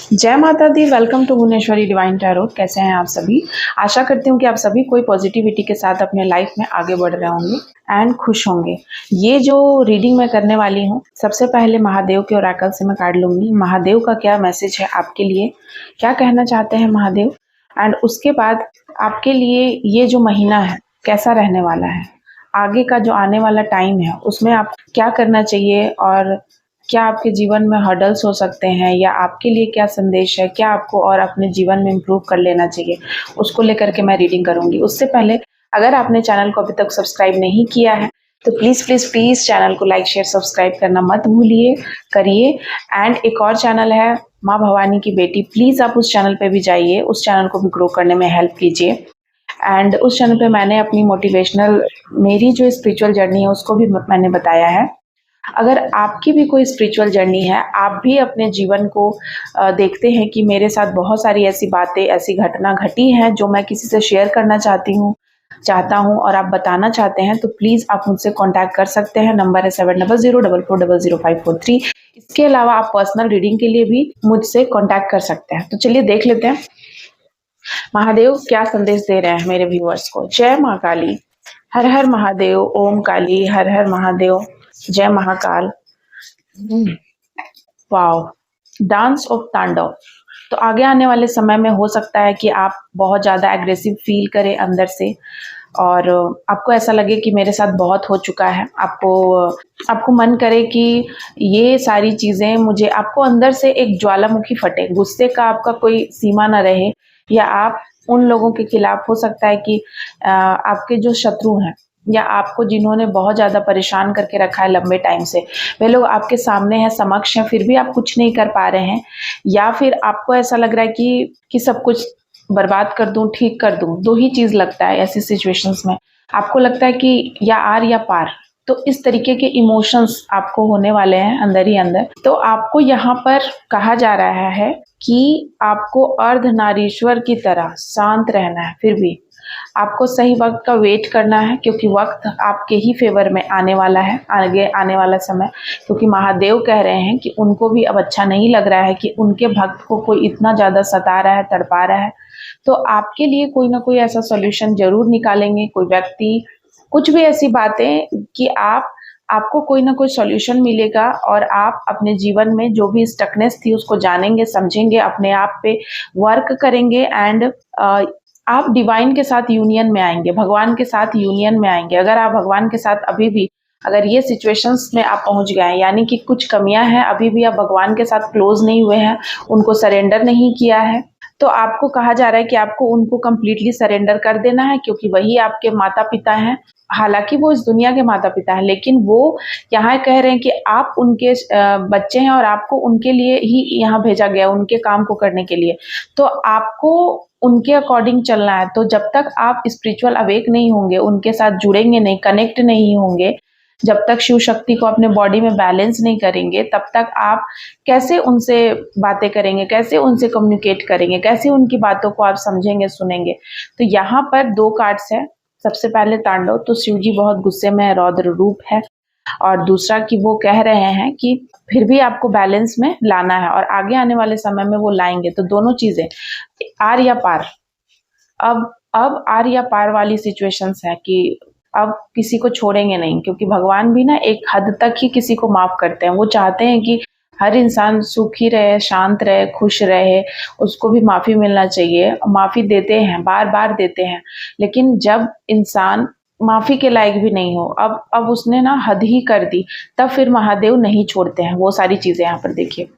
जय माता दी। Welcome to Bhubaneshwari divine tarot. कैसे हैं आप सभी? आशा करती हूँ कि आप सभी कोई पॉजिटिविटी के साथ अपने लाइफ में आगे बढ़ रहे होंगे एंड खुश होंगे। ये जो रीडिंग मैं करने वाली हूँ, सबसे पहले महादेव के ओरेकल से मैं कार्ड लूंगी। महादेव का क्या मैसेज है आपके लिए, क्या कहना चाहते हैं महादेव, एंड उसके बाद आपके लिए ये जो महीना है कैसा रहने वाला है, आगे का जो आने वाला टाइम है उसमें आप क्या करना चाहिए, और क्या आपके जीवन में हर्डल्स हो सकते हैं, या आपके लिए क्या संदेश है, क्या आपको और अपने जीवन में इम्प्रूव कर लेना चाहिए, उसको लेकर के मैं रीडिंग करूंगी। उससे पहले अगर आपने चैनल को अभी तक सब्सक्राइब नहीं किया है तो प्लीज़ प्लीज़ प्लीज़ चैनल को लाइक शेयर सब्सक्राइब करना मत भूलिए, करिए। एंड एक और चैनल है माँ भवानी की बेटी, प्लीज़ आप उस चैनल पे भी जाइए, उस चैनल को भी ग्रो करने में हेल्प कीजिए। एंड उस चैनल पे मैंने अपनी मोटिवेशनल, मेरी जो स्पिरिचुअल जर्नी है उसको भी मैंने बताया है। अगर आपकी भी कोई स्पिरिचुअल जर्नी है, आप भी अपने जीवन को देखते हैं कि मेरे साथ बहुत सारी ऐसी बातें, ऐसी घटना घटी हैं जो मैं किसी से शेयर करना चाहता हूँ और आप बताना चाहते हैं, तो प्लीज़ आप मुझसे कांटेक्ट कर सकते हैं। नंबर है 7004440543। इसके अलावा आप पर्सनल रीडिंग के लिए भी मुझसे कांटेक्ट कर सकते हैं। तो चलिए देख लेते हैं महादेव क्या संदेश दे रहे हैं मेरे व्यूअर्स को। जय माँ काली, हर हर महादेव, ओम काली, हर हर महादेव, जय महाकाल। वाओ, डांस ऑफ तांडव। तो आगे आने वाले समय में हो सकता है कि आप बहुत ज़्यादा एग्रेसिव फील करें अंदर से, और आपको ऐसा लगे कि मेरे साथ बहुत हो चुका है। आपको मन करे कि ये सारी चीज़ें मुझे, आपको अंदर से एक ज्वालामुखी फटे, गुस्से का आपका कोई सीमा ना रहे, या आप उन लोगों के खिलाफ, हो सकता है कि आपके जो शत्रु हैं या आपको जिन्होंने बहुत ज़्यादा परेशान करके रखा है लंबे टाइम से, वे लोग आपके सामने हैं, समक्ष हैं, फिर भी आप कुछ नहीं कर पा रहे हैं, या फिर आपको ऐसा लग रहा है कि सब कुछ बर्बाद कर दूं, ठीक कर दूं। दो ही चीज़ लगता है ऐसी सिचुएशंस में, आपको लगता है कि या आर या पार। तो इस तरीके के इमोशंस आपको होने वाले हैं अंदर ही अंदर। तो आपको यहाँ पर कहा जा रहा है कि आपको अर्धनारीश्वर की तरह शांत रहना है, फिर भी आपको सही वक्त का वेट करना है, क्योंकि वक्त आपके ही फेवर में आने वाला है, आगे आने वाला समय। क्योंकि महादेव कह रहे हैं कि उनको भी अब अच्छा नहीं लग रहा है कि उनके भक्त को कोई इतना ज़्यादा सता रहा है, तड़पा रहा है। तो आपके लिए कोई ना कोई ऐसा सॉल्यूशन जरूर निकालेंगे, कोई व्यक्ति, कुछ भी ऐसी बातें कि आपको कोई ना कोई सॉल्यूशन मिलेगा, और आप अपने जीवन में जो भी स्टकनेस थी उसको जानेंगे, समझेंगे, अपने आप पे वर्क करेंगे, एंड आप डिवाइन के साथ यूनियन में आएंगे, भगवान के साथ यूनियन में आएंगे। अगर आप भगवान के साथ अभी भी, अगर ये सिचुएशंस में आप पहुंच गए हैं, यानी कि कुछ कमियां हैं, अभी भी आप भगवान के साथ क्लोज नहीं हुए हैं, उनको सरेंडर नहीं किया है, तो आपको कहा जा रहा है कि आपको उनको कंप्लीटली सरेंडर कर देना है, क्योंकि वही आपके माता पिता हैं। हालांकि वो इस दुनिया के माता पिता हैं, लेकिन वो यहाँ कह रहे हैं कि आप उनके बच्चे हैं, और आपको उनके लिए ही यहाँ भेजा गया, उनके काम को करने के लिए। तो आपको उनके अकॉर्डिंग चलना है। तो जब तक आप स्पिरिचुअल अवेक नहीं होंगे, उनके साथ जुड़ेंगे नहीं, कनेक्ट नहीं होंगे, जब तक शिव शक्ति को अपने बॉडी में बैलेंस नहीं करेंगे, तब तक आप कैसे उनसे बातें करेंगे, कैसे उनसे कम्युनिकेट करेंगे, कैसे उनकी बातों को आप समझेंगे, सुनेंगे। तो यहाँ पर दो कार्ड्स है। सबसे पहले तांडव, तो शिव जी बहुत गुस्से में है, रौद्र रूप है। और दूसरा कि वो कह रहे हैं कि फिर भी आपको बैलेंस में लाना है, और आगे आने वाले समय में वो लाएंगे। तो दोनों चीजें, आर या पार। अब आर या पार वाली सिचुएशंस है कि अब किसी को छोड़ेंगे नहीं, क्योंकि भगवान भी ना एक हद तक ही किसी को माफ करते हैं। वो चाहते हैं कि हर इंसान सुखी रहे, शांत रहे, खुश रहे, उसको भी माफी मिलना चाहिए। माफी देते हैं, बार बार देते हैं, लेकिन जब इंसान माफी के लायक भी नहीं हो, अब उसने ना हद ही कर दी, तब फिर महादेव नहीं छोड़ते हैं। वो सारी चीजें यहाँ पर देखिए,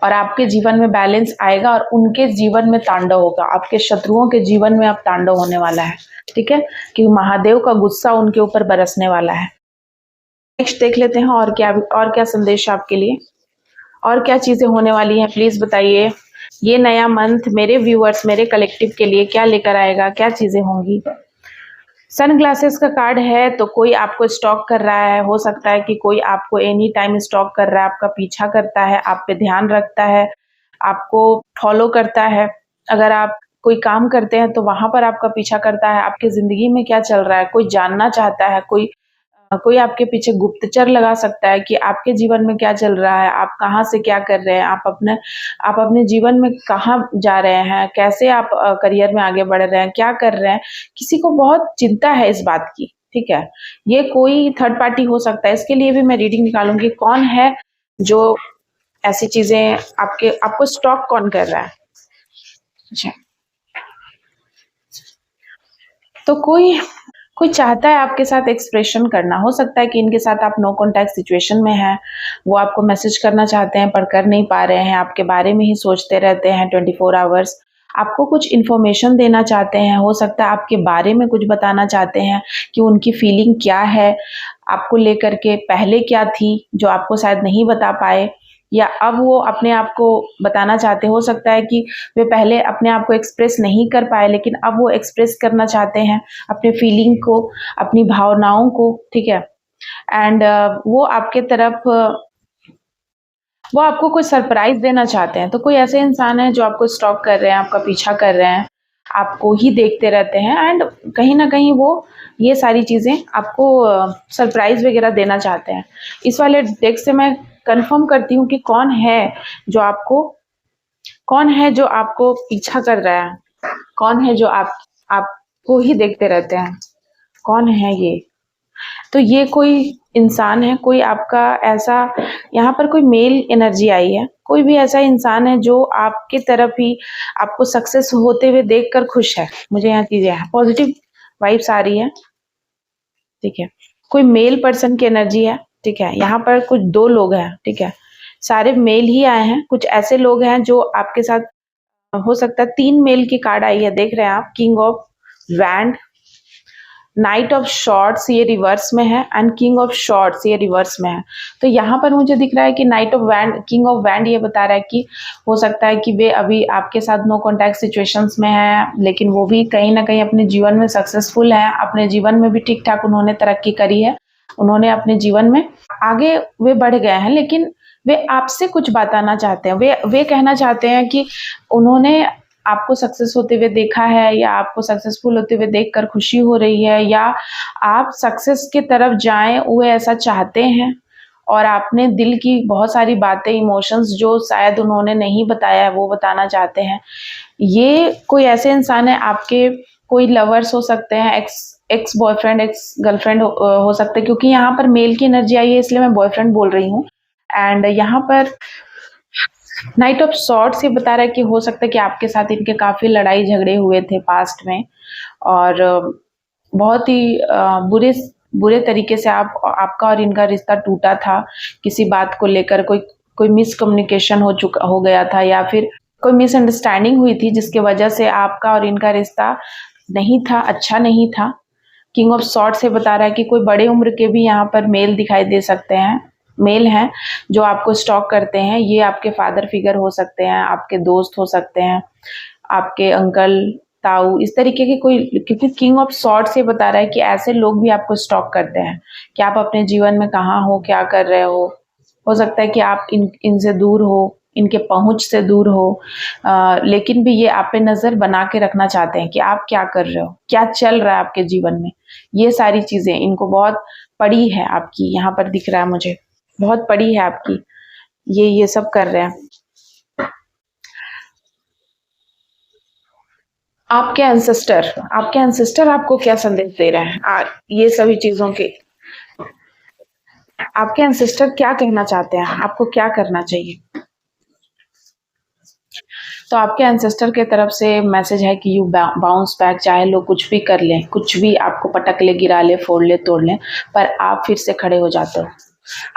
और आपके जीवन में बैलेंस आएगा, और उनके जीवन में तांडव होगा, आपके शत्रुओं के जीवन में अब तांडव होने वाला है। ठीक है, कि महादेव का गुस्सा उनके ऊपर बरसने वाला है। नेक्स्ट देख लेते हैं और क्या संदेश है आपके लिए, और क्या चीजें होने वाली हैं, प्लीज बताइए। ये नया मंथ मेरे व्यूअर्स, मेरे कलेक्टिव के लिए क्या लेकर आएगा, क्या चीजें होंगी। सन ग्लासेस का कार्ड है, तो कोई आपको स्टॉक कर रहा है, हो सकता है कि कोई आपको एनी टाइम स्टॉक कर रहा है, आपका पीछा करता है, आप पे ध्यान रखता है, आपको फॉलो करता है। अगर आप कोई काम करते हैं तो वहां पर आपका पीछा करता है, आपकी जिंदगी में क्या चल रहा है, कोई जानना चाहता है, कोई कोई आपके पीछे गुप्तचर लगा सकता है कि आपके जीवन में क्या चल रहा है, आप कहाँ से क्या कर रहे हैं, आप अपने जीवन में कहाँ जा रहे हैं, कैसे आप करियर में आगे बढ़ रहे हैं, क्या कर रहे हैं। किसी को बहुत चिंता है इस बात की, ठीक है। ये कोई थर्ड पार्टी हो सकता है, इसके लिए भी मैं रीडिंग निकालूंगी कौन है जो ऐसी चीजें आपको स्टॉक कौन कर रहा है। अच्छा, तो कोई चाहता है आपके साथ एक्सप्रेशन करना। हो सकता है कि इनके साथ आप नो कॉन्टैक्ट सिचुएशन में हैं, वो आपको मैसेज करना चाहते हैं पर कर नहीं पा रहे हैं, आपके बारे में ही सोचते रहते हैं 24 आवर्स। आपको कुछ इन्फॉर्मेशन देना चाहते हैं, हो सकता है आपके बारे में कुछ बताना चाहते हैं कि उनकी फीलिंग क्या है आपको लेकर के, पहले क्या थी जो आपको शायद नहीं बता पाए, या अब वो अपने आप को बताना चाहते हैं। हो सकता है कि वे पहले अपने आप को एक्सप्रेस नहीं कर पाए लेकिन अब वो एक्सप्रेस करना चाहते हैं अपने फीलिंग को, अपनी भावनाओं को, ठीक है। एंड वो आपके तरफ वो आपको कोई सरप्राइज देना चाहते हैं। तो कोई ऐसे इंसान है जो आपको स्टॉक कर रहे हैं, आपका पीछा कर रहे हैं, आपको ही देखते रहते हैं एंड कहीं ना कहीं वो ये सारी चीज़ें आपको सरप्राइज वगैरह देना चाहते हैं। इस वाले डेक से मैं कंफर्म करती हूँ कि कौन है जो आपको पीछा कर रहा है, कौन है जो आपको ही देखते रहते हैं, कौन है ये। तो ये कोई इंसान है, कोई आपका ऐसा, यहाँ पर कोई मेल एनर्जी आई है, कोई भी ऐसा इंसान है जो आपके तरफ ही आपको सक्सेस होते हुए देखकर खुश है। मुझे यहाँ चीजें पॉजिटिव वाइब्स आ रही है, ठीक है। कोई मेल पर्सन की एनर्जी है, ठीक है। यहाँ पर कुछ 2 लोग हैं, ठीक है। सारे मेल ही आए हैं, कुछ ऐसे लोग हैं जो आपके साथ, हो सकता है 3 मेल की कार्ड आई है, देख रहे हैं आप। King of wand, night of shorts ये रिवर्स में है एंड किंग ऑफ शॉर्ट्स ये रिवर्स में है। तो यहाँ पर मुझे दिख रहा है कि night of wand, king of wand ये बता रहा है कि हो सकता है कि वे अभी आपके साथ नो कॉन्टैक्ट सिचुएशंस में हैं, लेकिन वो भी कहीं ना कहीं अपने जीवन में सक्सेसफुल हैं, अपने जीवन में भी ठीक ठाक उन्होंने तरक्की करी है, उन्होंने अपने जीवन में आगे वे बढ़ गए हैं। लेकिन वे आपसे कुछ बताना चाहते हैं, वे कहना चाहते हैं कि उन्होंने आपको सक्सेस होते हुए देखा है, या आपको सक्सेसफुल होते हुए देखकर खुशी हो रही है, या आप सक्सेस की तरफ जाएं वो ऐसा चाहते हैं, और आपने दिल की बहुत सारी बातें, इमोशंस जो शायद उन्होंने नहीं बताया है वो बताना चाहते हैं। ये कोई ऐसे इंसान है, आपके कोई लवर्स हो सकते हैं, एक्स बॉयफ्रेंड, एक्स गर्लफ्रेंड हो सकते हैं, क्योंकि यहाँ पर मेल की एनर्जी आई है इसलिए मैं बॉयफ्रेंड बोल रही हूँ। एंड यहाँ पर नाइट ऑफ सॉर्ड्स ये बता रहा है कि हो सकता है कि आपके साथ इनके काफ़ी लड़ाई झगड़े हुए थे पास्ट में, और बहुत ही बुरे तरीके से आपका और इनका रिश्ता टूटा था। किसी बात को लेकर कोई मिसकम्युनिकेशन हो गया था, या फिर कोई मिसअंडरस्टैंडिंग हुई थी जिसके वजह से आपका और इनका रिश्ता नहीं था, अच्छा नहीं था। किंग ऑफ सॉर्ड्स से बता रहा है कि कोई बड़े उम्र के भी यहाँ पर मेल दिखाई दे सकते हैं, मेल हैं जो आपको स्टॉक करते हैं। ये आपके फादर फिगर हो सकते हैं, आपके दोस्त हो सकते हैं, आपके अंकल, ताऊ, इस तरीके के कोई, क्योंकि किंग ऑफ सॉर्ड्स ये बता रहा है कि ऐसे लोग भी आपको स्टॉक करते हैं कि आप अपने जीवन में कहाँ हो, क्या कर रहे हो सकता है कि आप इनसे दूर हो, इनके पहुंच से दूर हो, लेकिन भी ये आप पे नज़र बना के रखना चाहते हैं कि आप क्या कर रहे हो, क्या चल रहा है आपके जीवन में। ये सारी चीज़ें इनको बहुत पड़ी है आपकी, यहाँ पर दिख रहा है मुझे, बहुत पड़ी है आपकी, ये सब कर रहे हैं। आपके एंसेस्टर आपको क्या संदेश दे रहे हैं, ये सभी चीजों के आपके एंसेस्टर क्या कहना चाहते हैं, आपको क्या करना चाहिए। तो आपके एंसेस्टर के तरफ से मैसेज है कि यू बाउंस बैक, चाहे लोग कुछ भी कर लें, कुछ भी आपको पटक ले, गिरा ले, फोड़ ले, तोड़ लें, पर आप फिर से खड़े हो जाते हो।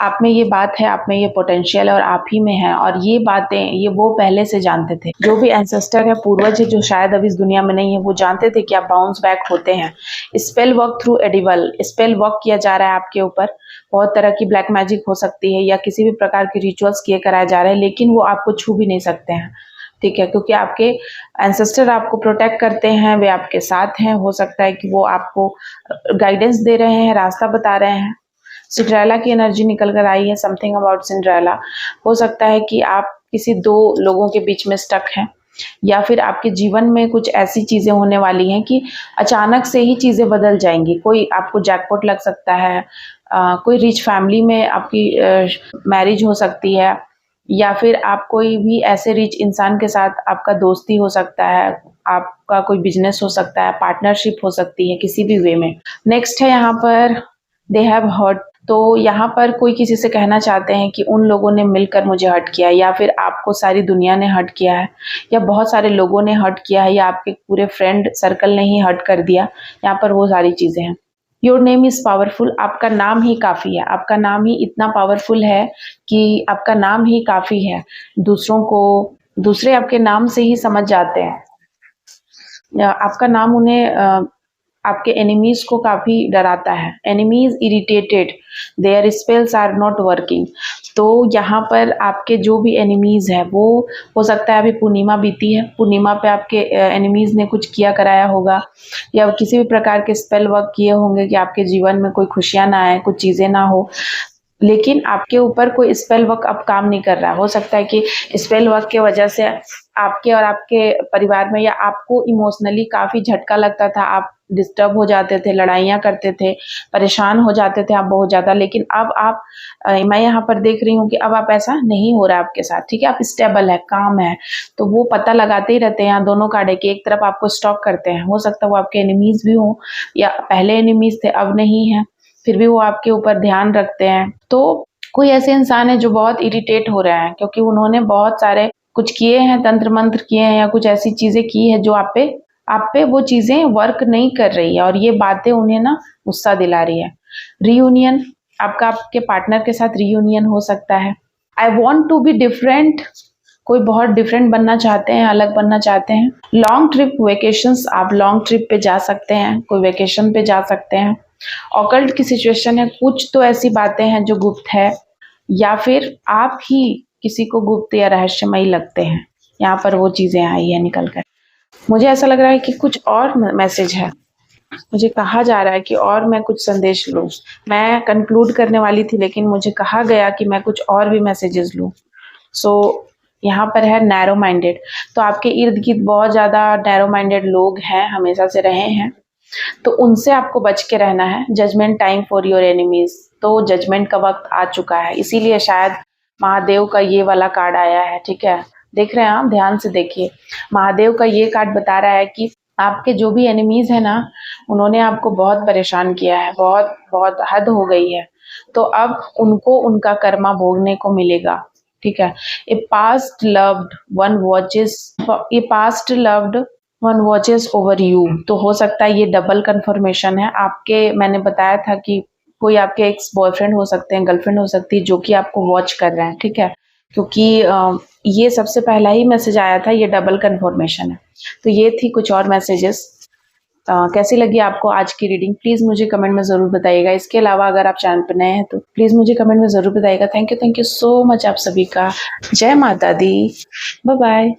आप में ये बात है, आप में ये पोटेंशियल है और आप ही में है, और ये बातें ये वो पहले से जानते थे। जो भी एंसेस्टर है, पूर्वज है, जो शायद अब इस दुनिया में नहीं है, वो जानते थे कि आप बाउंस बैक होते हैं। Spell work through edible, spell work किया जा रहा है आपके ऊपर, बहुत तरह की ब्लैक मैजिक हो सकती है या किसी भी प्रकार के रिचुअल्स किए कराए जा रहे हैं, लेकिन वो आपको छू भी नहीं सकते हैं, ठीक है, क्योंकि आपके एंसेस्टर आपको प्रोटेक्ट करते हैं, वे आपके साथ हैं। हो सकता है कि वो आपको गाइडेंस दे रहे हैं, रास्ता बता रहे हैं। सिंड्रेला की एनर्जी निकल कर आई है, समथिंग अबाउट सिंड्रेला। हो सकता है कि आप किसी 2 लोगों के बीच में स्टक हैं, या फिर आपके जीवन में कुछ ऐसी चीज़ें होने वाली हैं कि अचानक से ही चीज़ें बदल जाएंगी। कोई आपको जैकपॉट लग सकता है, कोई रिच फैमिली में आपकी मैरिज हो सकती है, या फिर आप कोई भी ऐसे रिच इंसान के साथ आपका दोस्ती हो सकता है, आपका कोई बिजनेस हो सकता है, पार्टनरशिप हो सकती है किसी भी वे में। नेक्स्ट है यहाँ पर दे हैव हर्ट। तो यहाँ पर कोई किसी से कहना चाहते हैं कि उन लोगों ने मिलकर मुझे हर्ट किया, या फिर आपको सारी दुनिया ने हर्ट किया है, या बहुत सारे लोगों ने हर्ट किया है, या आपके पूरे फ्रेंड सर्कल ने ही हर्ट कर दिया। यहाँ पर वो सारी चीजें हैं। Your name is powerful. आपका नाम ही काफी है, आपका नाम ही इतना पावरफुल है कि आपका नाम ही काफी है। दूसरे आपके नाम से ही समझ जाते हैं। आपका नाम उन्हें आपके एनिमीज को काफी डराता है। Enemies irritated, there spells are not working. तो यहाँ पर आपके जो भी एनिमीज है, वो हो सकता है अभी पूर्णिमा बीती है, पूर्णिमा पे आपके एनिमीज ने कुछ किया कराया होगा, या किसी भी प्रकार के स्पेल वर्क किए होंगे कि आपके जीवन में कोई खुशियां ना आए, कुछ चीजें ना हो। लेकिन आपके ऊपर कोई स्पेल वर्क अब काम नहीं कर रहा। हो सकता है कि स्पेल वर्क के वजह से आपके और आपके परिवार में, या आपको इमोशनली काफी झटका लगता था, आप डिस्टर्ब हो जाते थे, लड़ाइयाँ करते थे, परेशान हो जाते थे आप बहुत ज्यादा। लेकिन अब आप मैं यहाँ पर देख रही हूँ कि अब आप ऐसा नहीं हो रहा है आपके साथ, ठीक है। आप स्टेबल है, काम है। तो वो पता लगाते ही रहते हैं। यहाँ दोनों कार्ड है कि एक तरफ आपको स्टॉक करते हैं, हो सकता है वो आपके एनिमीज भी हों, या पहले एनिमीज थे अब नहीं है, फिर भी वो आपके ऊपर ध्यान रखते हैं। तो कोई ऐसे इंसान है जो बहुत इरिटेट हो रहे हैं, क्योंकि उन्होंने बहुत सारे कुछ किए हैं, तंत्र मंत्र किए हैं, या कुछ ऐसी चीजें की है जो आप पे वो चीजें वर्क नहीं कर रही है, और ये बातें उन्हें ना गुस्सा दिला रही है। रियूनियन, आपका आपके पार्टनर के साथ रियूनियन हो सकता है। I want to be different, कोई बहुत डिफरेंट बनना चाहते हैं, अलग बनना चाहते हैं। लॉन्ग ट्रिप, वेकेशंस, आप लॉन्ग ट्रिप पे जा सकते हैं, कोई वेकेशन पे जा सकते हैं। ऑकल्ट की सिचुएशन है, कुछ तो ऐसी बातें हैं जो गुप्त है, या फिर आप ही किसी को गुप्त या रहस्यमयी लगते हैं। यहाँ पर वो चीजें आई है निकल कर। मुझे ऐसा लग रहा है कि कुछ और मैसेज है, मुझे कहा जा रहा है कि और मैं कुछ संदेश लूं। मैं कंक्लूड करने वाली थी, लेकिन मुझे कहा गया कि मैं कुछ और भी मैसेजेस लूं। सो यहाँ पर है नैरो माइंडेड। तो आपके इर्द गिर्द बहुत ज्यादा नैरो माइंडेड लोग हैं, हमेशा से रहे हैं, तो उनसे आपको बच के रहना है। Judgement time for your enemies, तो जजमेंट का वक्त आ चुका है, इसीलिए शायद महादेव का ये वाला कार्ड आया है, ठीक है। देख रहे हैं आप, ध्यान से देखिए। महादेव का ये कार्ड बता रहा है कि आपके जो भी एनिमीज है ना, उन्होंने आपको बहुत परेशान किया है, बहुत बहुत हद हो गई है। तो अब उनको उनका कर्मा भोगने को मिलेगा, ठीक है। ए past loved one watches over you. तो हो सकता है ये डबल कंफर्मेशन है आपके। मैंने बताया था कि कोई आपके एक्स बॉयफ्रेंड हो सकते हैं, गर्लफ्रेंड हो सकती है, जो कि आपको वॉच कर रहे हैं, ठीक है। क्योंकि ये सबसे पहला ही मैसेज आया था, ये डबल कंफर्मेशन है। तो ये थी कुछ और मैसेजेस। कैसी लगी आपको आज की रीडिंग, प्लीज मुझे कमेंट में जरूर बताइएगा। इसके अलावा अगर आप चैनल पर नए हैं तो प्लीज मुझे कमेंट में जरूर बताइएगा। थैंक यू सो मच आप सभी का। जय माता दी, बाय बाय।